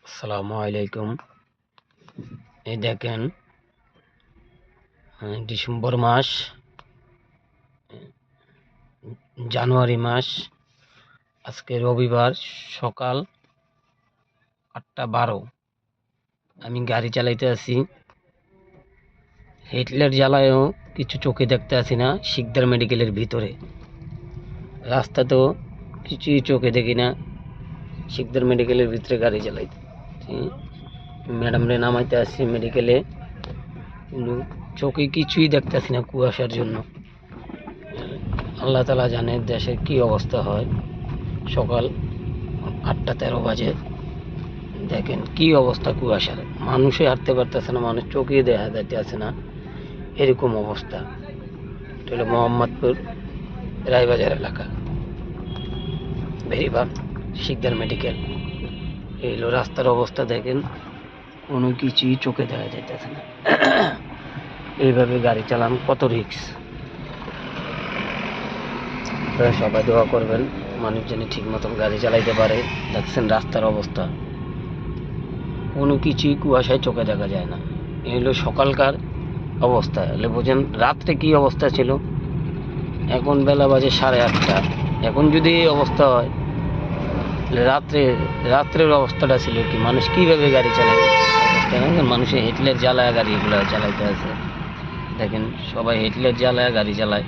আসসালামু আলাইকুম। এই দেখেন, ডিসেম্বর মাস, জানুয়ারি মাস, আজকে রবিবার, সকাল 8:12। আমি গাড়ি চালাইতে আছি। হেডলাইট জ্বালায়ও কিছু চোখে দেখতে আসি না। শিকদার মেডিকেলের ভিতরে রাস্তা তো কিছুই চোখে দেখি না। শিকদার মেডিকেলের ভিতরে গাড়ি চালাইতে ম্যাডামরে নামাইতে আসছি মেডিকেলে, কিন্তু চোখে কিছুই দেখতে আসি না কুয়াশার জন্য। আল্লাহ তালা জানে দেশের কি অবস্থা হয়। সকাল 8:13 বাজে, দেখেন কি অবস্থা কুয়াশার। মানুষে হাঁটতে পারতেছে না, মানুষ চোখে দেখা যাইতে আছে না, এরকম অবস্থা। এটা হলো মোহাম্মদপুর রায়বাজার এলাকা, বেরিবাগ শিকদার মেডিকেল। এই হলো রাস্তার অবস্থা, দেখেন কোনো কিছুই চোখে দেখা যাইতেছে না। এইভাবে গাড়ি চালান কত রিস্ক। সবাই দোয়া করবেন মানুষ যেন ঠিক মতন গাড়ি চালাইতে পারে। দেখছেন রাস্তার অবস্থা, কোনো কিছুই কুয়াশায় চোখে দেখা যায় না। এই হলো সকালকার অবস্থা। এলে বোঝেন রাত্রে কি অবস্থা ছিল। এখন বেলা বাজে 8:30। এখন যদি এই অবস্থা হয়, রাত্রের অবস্থাটা ছিল কি, মানুষ কিভাবে গাড়ি চালায়। মানুষের হেডলাইট জ্বালায় গাড়িগুলো চালাইতে আছে। দেখেন সবাই হেডলাইট জ্বালায় গাড়ি চালায়,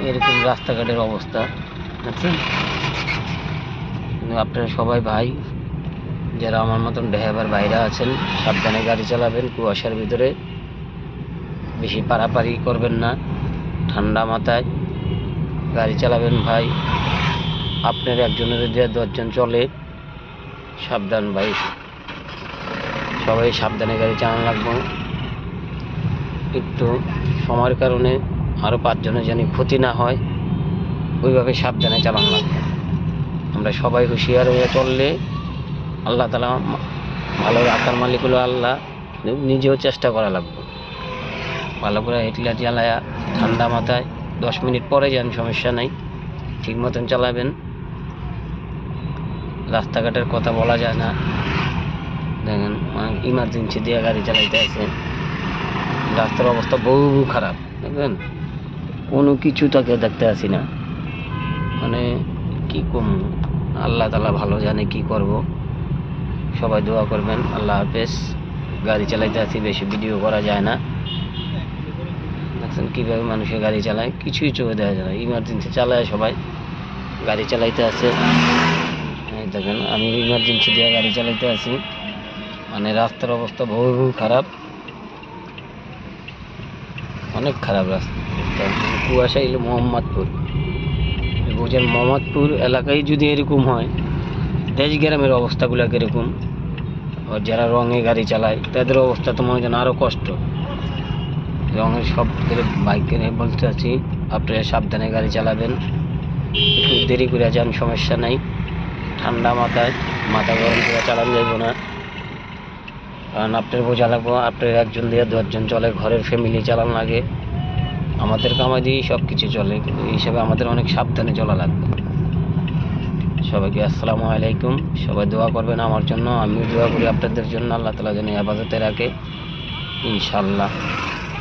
এরকম রাস্তাঘাটের অবস্থা। বুঝছেন, কিন্তু আপনারা সবাই ভাই, যারা আমার মতন ড্রাইভার ভাইরা আছেন, সাবধানে গাড়ি চালাবেন। কুয়াশার ভিতরে বেশি পারাপারি করবেন না, ঠান্ডা মাথায় গাড়ি চালাবেন ভাই। আপনার একজনের দিয়ে 10 জন চলে, সাবধান ভাই। সবাই সাবধানে গাড়ি চালানো লাগবে। একটু সময়ের কারণে আরও 5 জনের যেন ক্ষতি না হয়, ওইভাবে সাবধানে চালানো লাগবে। আমরা সবাই হুঁশিয়ার হয়ে চললে আল্লাহ তালা ভালো রাখার মালিক হলো আল্লাহ। নিজেও চেষ্টা করা লাগবে, ভালো করে হেডলাইট জ্বালায়া ঠান্ডা মাথায় 10 মিনিট পরে যান, সমস্যা নাই, ঠিক মতন চালাবেন। রাস্তাঘাটের কথা বলা যায় না। দেখেন ইমার্জেন্সি দিয়ে গাড়ি চালাইতে আছে, রাস্তার অবস্থা বহু খারাপ। দেখবেন কোনো কিছু তাকে দেখতে আসি না, মানে কি কম। আল্লাহ তালা ভালো জানে কি করব। সবাই দোয়া করবেন। আল্লাহ হাফেজ। গাড়ি চালাইতে আসি, বেশি ভিডিও করা যায় না। দেখছেন কীভাবে মানুষের গাড়ি চালায়, কিছুই চোখে দেওয়া যায় না। ইমার্জেন্সি চালায় সবাই, গাড়ি চালাইতে আছে। দেখেন আমি ইমার্জেন্সি দিয়ে গাড়ি চালাইতে আছি, মানে রাস্তার অবস্থা বহু খারাপ, অনেক খারাপ রাস্তা। কুয়াশা এলো মোহাম্মদপুর, বুঝেন মোহাম্মদপুর এলাকায় যদি এরকম হয়, দেশ গ্রামের অবস্থাগুলো কীরকম। আর যারা রঙে গাড়ি চালায় তাদের অবস্থা তো মনে হয় আরও কষ্ট। রঙের সব বাইকের বলতে আছি, আপনারা সাবধানে গাড়ি চালাবেন, একটু দেরি করে যান, সমস্যা নাই। ঠান্ডা মাথায়, মাথা গরম করে চালানো যাইব না, কারণ আপনার বোঝা লাগবো। আপনার একজন দিয়ে 10 জন চলে, ঘরের ফ্যামিলি চালান লাগে। আমাদের কামাই দিয়েই সব কিছু চলে, কিন্তু এই হিসাবে আমাদের অনেক সাবধানে চলা লাগবে। সবাইকে আসসালামু আলাইকুম। সবাই দোয়া করবেন আমার জন্য, আমিও দোয়া করি আপনাদের জন্য। আল্লাহ তাআলা যেন হেফাজতে রাখে, ইনশাআল্লাহ।